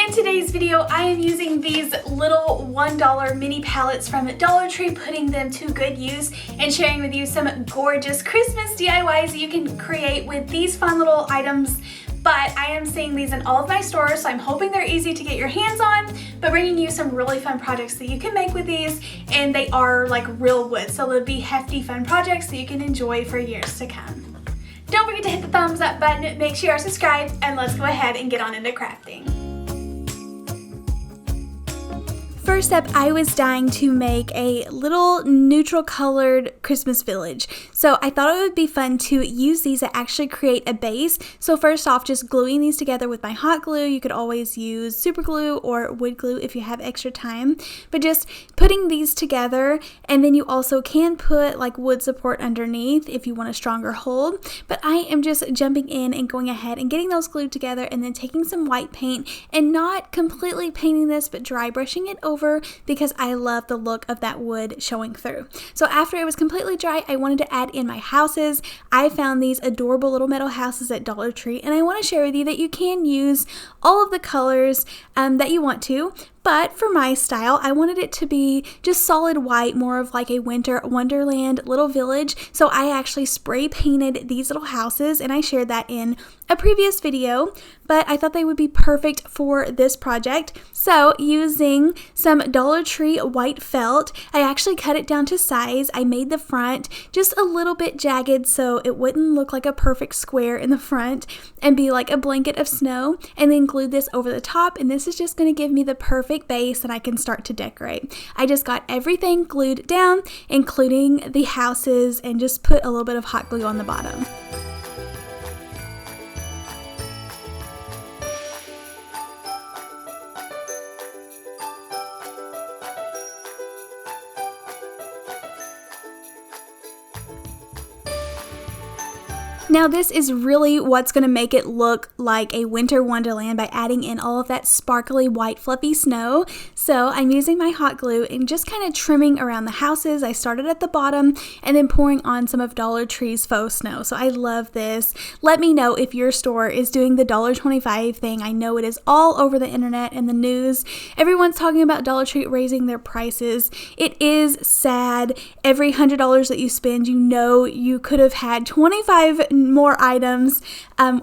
In today's video, I am using these little $1 mini palettes from Dollar Tree, putting them to good use and sharing with you some gorgeous Christmas DIYs that you can create with these fun little items. But I am seeing these in all of my stores, so I'm hoping they're easy to get your hands on, but bringing you some really fun projects that you can make with these, and they are like real wood, so they'll be hefty fun projects that you can enjoy for years to come. Don't forget to hit the thumbs up button, make sure you are subscribed, and let's go ahead and get on into crafting. First up, I was dying to make a little neutral colored Christmas village. So I thought it would be fun to use these to actually create a base. So first off, just gluing these together with my hot glue. You could always use super glue or wood glue if you have extra time. But just putting these together, and then you also can put like wood support underneath if you want a stronger hold. But I am just jumping in and going ahead and getting those glued together, and then taking some white paint and not completely painting this, but dry brushing it over, because I love the look of that wood showing through. So after it was completely dry, I wanted to add in my houses. I found these adorable little metal houses at Dollar Tree, and I want to share with you that you can use all of the colors that you want to. But for my style, I wanted it to be just solid white, more of like a winter wonderland little village. So I actually spray painted these little houses, and I shared that in a previous video, but I thought they would be perfect for this project. So using some Dollar Tree white felt, I actually cut it down to size. I made the front just a little bit jagged so it wouldn't look like a perfect square in the front and be like a blanket of snow, and then glued this over the top, and this is just going to give me the perfect base that I can start to decorate. I just got everything glued down, including the houses, and just put a little bit of hot glue on the bottom. Now this is really what's going to make it look like a winter wonderland, by adding in all of that sparkly white fluffy snow. So I'm using my hot glue and just kind of trimming around the houses. I started at the bottom and then pouring on some of Dollar Tree's faux snow. So I love this. Let me know if your store is doing the $1.25 thing. I know it is all over the internet and the news. Everyone's talking about Dollar Tree raising their prices. It is sad. Every $100 that you spend, you know you could have had 25 more items,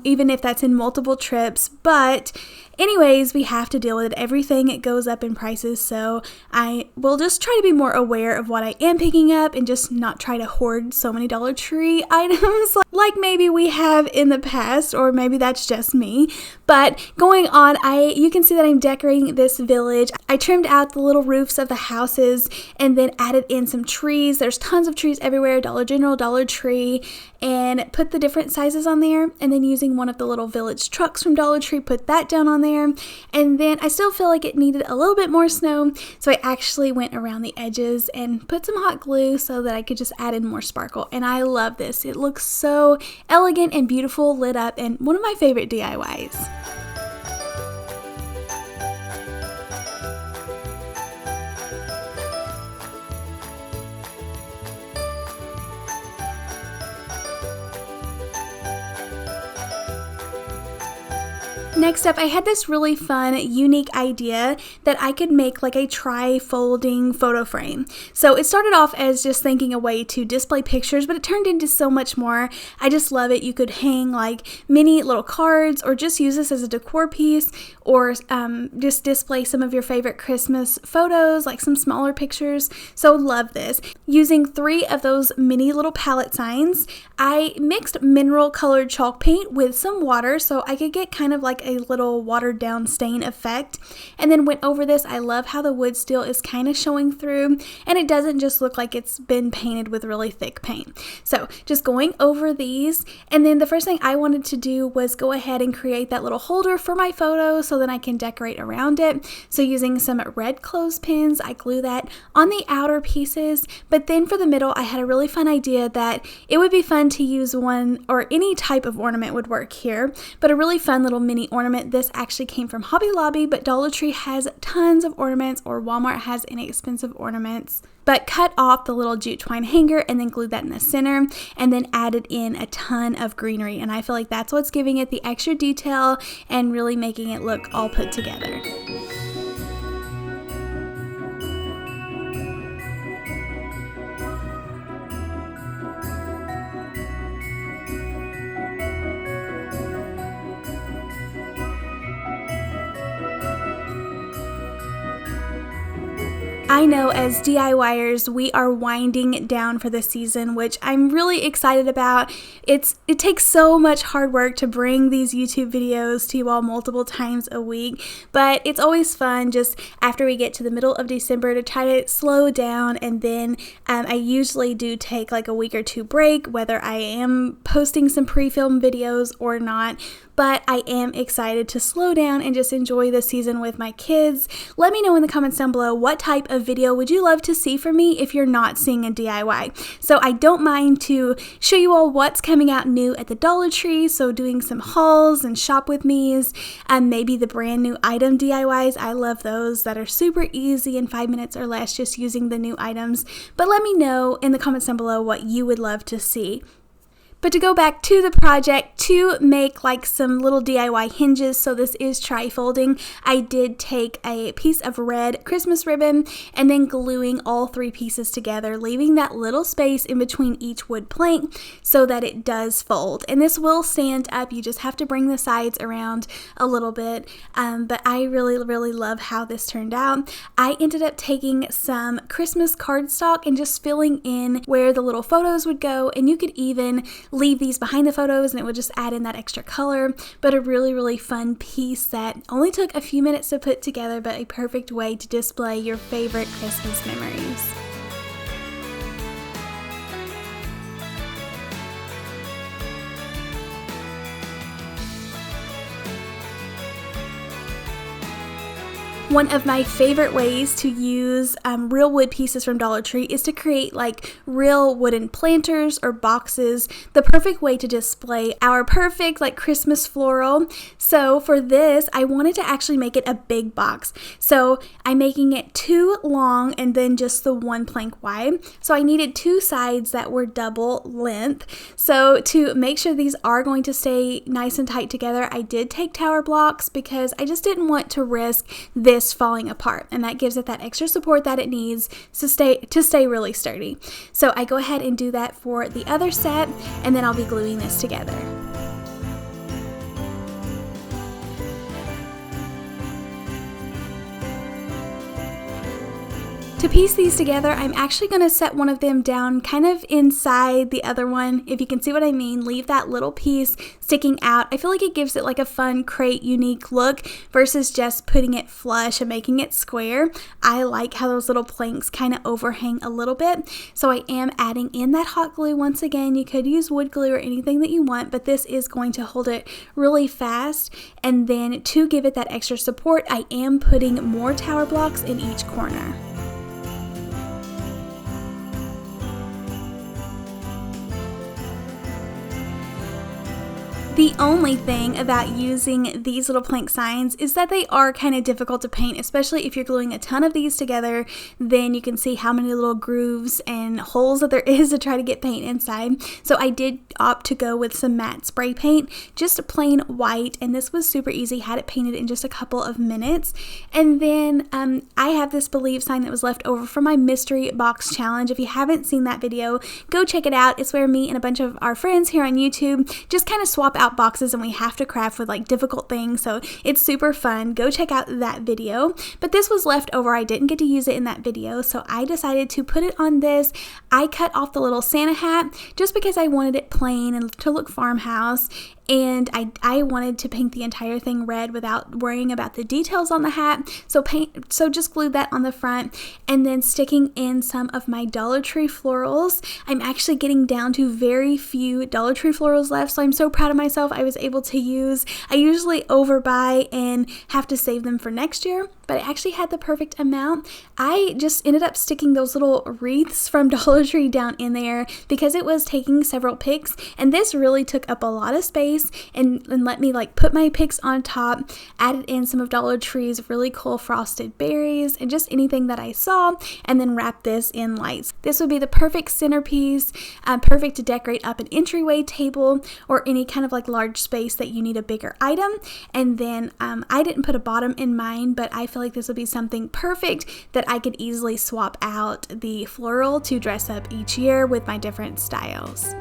even if that's in multiple trips. But anyways, we have to deal with it. Everything goes up in prices, so I will just try to be more aware of what I am picking up and just not try to hoard so many Dollar Tree items like maybe we have in the past, or maybe that's just me. But going on, you can see that I'm decorating this village. I trimmed out the little roofs of the houses and then added in some trees. There's tons of trees everywhere, Dollar General, Dollar Tree, and put the different sizes on there, and then using one of the little village trucks from Dollar Tree, put that down on there. And then I still feel like it needed a little bit more snow, so I actually went around the edges and put some hot glue so that I could just add in more sparkle. And I love this. It looks so elegant and beautiful lit up, and one of my favorite DIYs. Next up, I had this really fun, unique idea that I could make like a tri-folding photo frame. So it started off as just thinking a way to display pictures, but it turned into so much more. I just love it. You could hang like mini little cards, or just use this as a decor piece, or just display some of your favorite Christmas photos, like some smaller pictures. So love this. Using 3 of those mini little palette signs, I mixed mineral colored chalk paint with some water so I could get kind of like a little watered down stain effect, and then went over this. I love how the wood still is kind of showing through, and it doesn't just look like it's been painted with really thick paint. So just going over these, and then the first thing I wanted to do was go ahead and create that little holder for my photo so then I can decorate around it. So using some red clothespins, I glue that on the outer pieces, but then for the middle I had a really fun idea that it would be fun to use one, or any type of ornament would work here, but a really fun little mini ornament. This actually came from Hobby Lobby, but Dollar Tree has tons of ornaments, or Walmart has inexpensive ornaments. But cut off the little jute twine hanger and then glued that in the center, and then added in a ton of greenery. And I feel like that's what's giving it the extra detail and really making it look all put together. I know as DIYers, we are winding down for the season, which I'm really excited about. It takes so much hard work to bring these YouTube videos to you all multiple times a week, but it's always fun just after we get to the middle of December to try to slow down, and then I usually do take like a week or two break, whether I am posting some pre-film videos or not. But I am excited to slow down and just enjoy the season with my kids. Let me know in the comments down below what type of video would you love to see from me if you're not seeing a DIY. So I don't mind to show you all what's coming out new at the Dollar Tree, so doing some hauls and shop with me's, and maybe the brand new item DIYs. I love those that are super easy in 5 minutes or less, just using the new items. But let me know in the comments down below what you would love to see. But to go back to the project, to make like some little DIY hinges, so this is tri-folding, I did take a piece of red Christmas ribbon and then gluing all 3 pieces together, leaving that little space in between each wood plank so that it does fold. And this will stand up, you just have to bring the sides around a little bit, but I really love how this turned out. I ended up taking some Christmas cardstock and just filling in where the little photos would go, and you could even leave these behind the photos and it would just add in that extra color. But a really fun piece that only took a few minutes to put together, but a perfect way to display your favorite Christmas memories. One of my favorite ways to use real wood pieces from Dollar Tree is to create like real wooden planters or boxes, the perfect way to display our perfect like Christmas floral. So for this, I wanted to actually make it a big box. So I'm making it 2 long and then just the 1 plank wide. So I needed 2 sides that were double length. So to make sure these are going to stay nice and tight together, I did take tower blocks because I just didn't want to risk this falling apart, and that gives it that extra support that it needs to stay really sturdy. So I go ahead and do that for the other set, and then I'll be gluing this together. To piece these together, I'm actually going to set one of them down kind of inside the other one, if you can see what I mean. Leave that little piece sticking out. I feel like it gives it like a fun crate unique look versus just putting it flush and making it square. I like how those little planks kind of overhang a little bit. So I am adding in that hot glue. Once again, you could use wood glue or anything that you want, but this is going to hold it really fast. And then to give it that extra support, I am putting more tower blocks in each corner. The only thing about using these little plank signs is that they are kind of difficult to paint, especially if you're gluing a ton of these together. Then you can see how many little grooves and holes that there is to try to get paint inside. So I did opt to go with some matte spray paint, just plain white, and this was super easy. Had it painted in just a couple of minutes. And then I have this Believe sign that was left over from my mystery box challenge. If you haven't seen that video, go check it out. It's where me and a bunch of our friends here on YouTube just kind of swap out boxes, and we have to craft with like difficult things, so it's super fun. Go check out that video. But this was left over. I didn't get to use it in that video, so I decided to put it on this. I cut off the little Santa hat just because I wanted it plain and to look farmhouse, and I wanted to paint the entire thing red without worrying about the details on the hat. So just glued that on the front, and then sticking in some of my Dollar Tree florals. I'm actually getting down to very few Dollar Tree florals left, so I'm so proud of myself myself I was able to use. I usually overbuy and have to save them for next year, but I actually had the perfect amount. I just ended up sticking those little wreaths from Dollar Tree down in there because it was taking several pics, and this really took up a lot of space and let me like put my pics on top, added in some of Dollar Tree's really cool frosted berries and just anything that I saw, and then wrap this in lights. This would be the perfect centerpiece, perfect to decorate up an entryway table or any kind of like large space that you need a bigger item. And then I didn't put a bottom in mine, but I feel like this would be something perfect that I could easily swap out the floral to dress up each year with my different styles.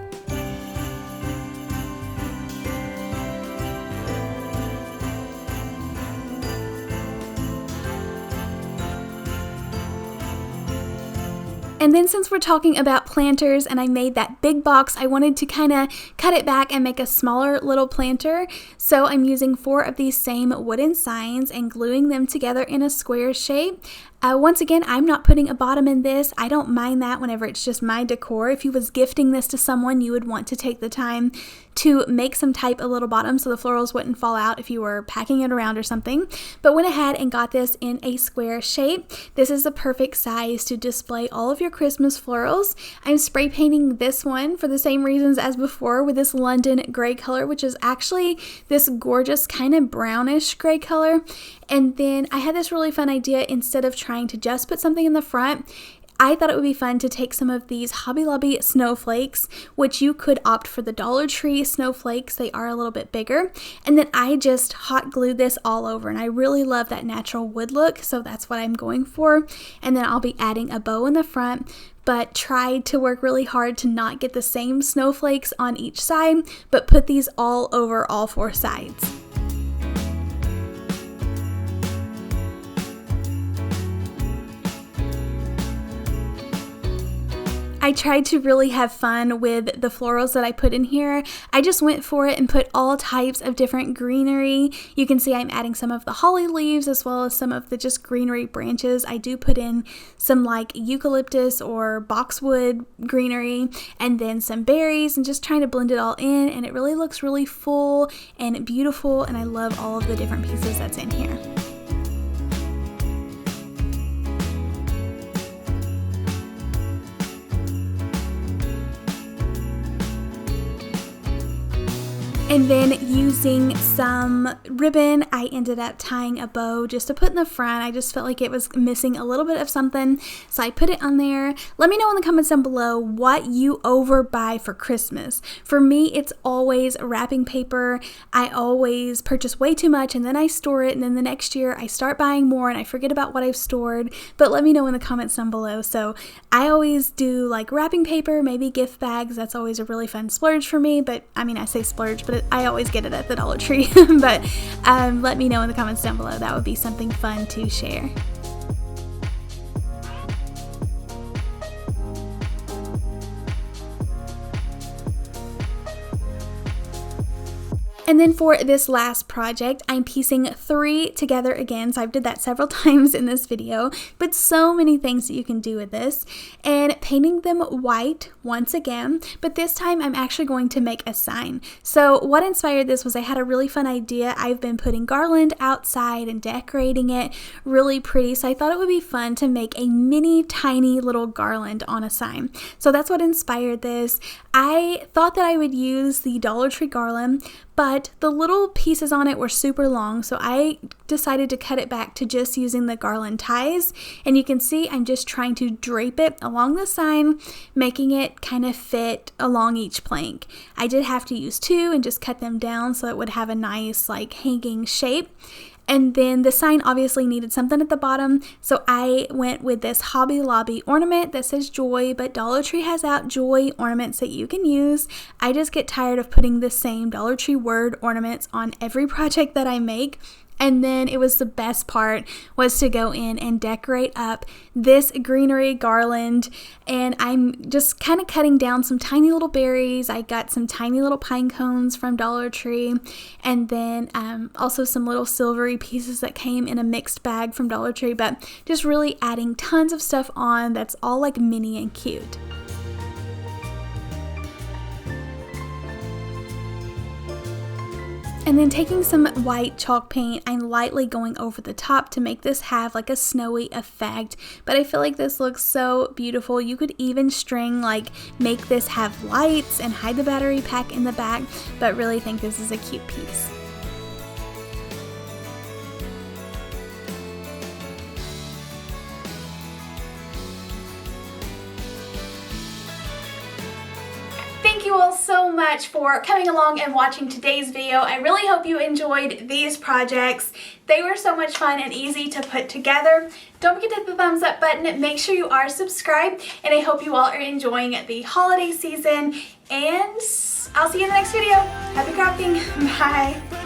And then since we're talking about planters and I made that big box, I wanted to kind of cut it back and make a smaller little planter. So I'm using 4 of these same wooden signs and gluing them together in a square shape. Once again, I'm not putting a bottom in this. I don't mind that whenever it's just my decor. If you was gifting this to someone, you would want to take the time to make some type of little bottom so the florals wouldn't fall out if you were packing it around or something. But went ahead and got this in a square shape. This is the perfect size to display all of your Christmas florals. I'm spray painting this one for the same reasons as before with this London gray color, which is actually this gorgeous kind of brownish gray color. And then I had this really fun idea. Instead of trying to just put something in the front, I thought it would be fun to take some of these Hobby Lobby snowflakes, which you could opt for the Dollar Tree snowflakes. They are a little bit bigger. And then I just hot glued this all over, and I really love that natural wood look, so that's what I'm going for. And then I'll be adding a bow in the front, but tried to work really hard to not get the same snowflakes on each side, but put these all over all 4 sides. I tried to really have fun with the florals that I put in here. I just went for it and put all types of different greenery. You can see I'm adding some of the holly leaves as well as some of the just greenery branches. I do put in some like eucalyptus or boxwood greenery and then some berries and just trying to blend it all in, and it really looks really full and beautiful, and I love all of the different pieces that's in here. And then using some ribbon, I ended up tying a bow just to put in the front. I just felt like it was missing a little bit of something, so I put it on there. Let me know in the comments down below what you overbuy for Christmas. For me, it's always wrapping paper. I always purchase way too much and then I store it, and then the next year I start buying more and I forget about what I've stored. But let me know in the comments down below. So I always do like wrapping paper, maybe gift bags. That's always a really fun splurge for me. But I mean, I say splurge, but I always get it at the Dollar Tree. But let me know in the comments down below. That would be something fun to share. And then for this last project, I'm piecing 3 together again. So I've did that several times in this video, but so many things that you can do with this. And painting them white once again, but this time I'm actually going to make a sign. So what inspired this was I had a really fun idea. I've been putting garland outside and decorating it really pretty. So I thought it would be fun to make a mini tiny little garland on a sign. So that's what inspired this. I thought that I would use the Dollar Tree garland, but the little pieces on it were super long, so I decided to cut it back to just using the garland ties. And you can see I'm just trying to drape it along the sign, making it kind of fit along each plank. I did have to use 2 and just cut them down so it would have a nice like hanging shape. And then the sign obviously needed something at the bottom, so I went with this Hobby Lobby ornament that says joy, but Dollar Tree has out joy ornaments that you can use. I just get tired of putting the same Dollar Tree word ornaments on every project that I make. And then it was the best part was to go in and decorate up this greenery garland, and I'm just kind of cutting down some tiny little berries. I got some tiny little pine cones from Dollar Tree, and then also some little silvery pieces that came in a mixed bag from Dollar Tree, but just really adding tons of stuff on that's all like mini and cute. And then taking some white chalk paint, I'm lightly going over the top to make this have like a snowy effect. But I feel like this looks so beautiful. You could even make this have lights and hide the battery pack in the back, but really think this is a cute piece. Thank you all so much for coming along and watching today's video. I really hope you enjoyed these projects. They were so much fun and easy to put together. Don't forget to hit the thumbs up button. Make sure you are subscribed, and I hope you all are enjoying the holiday season. And I'll see you in the next video. Happy crafting. Bye.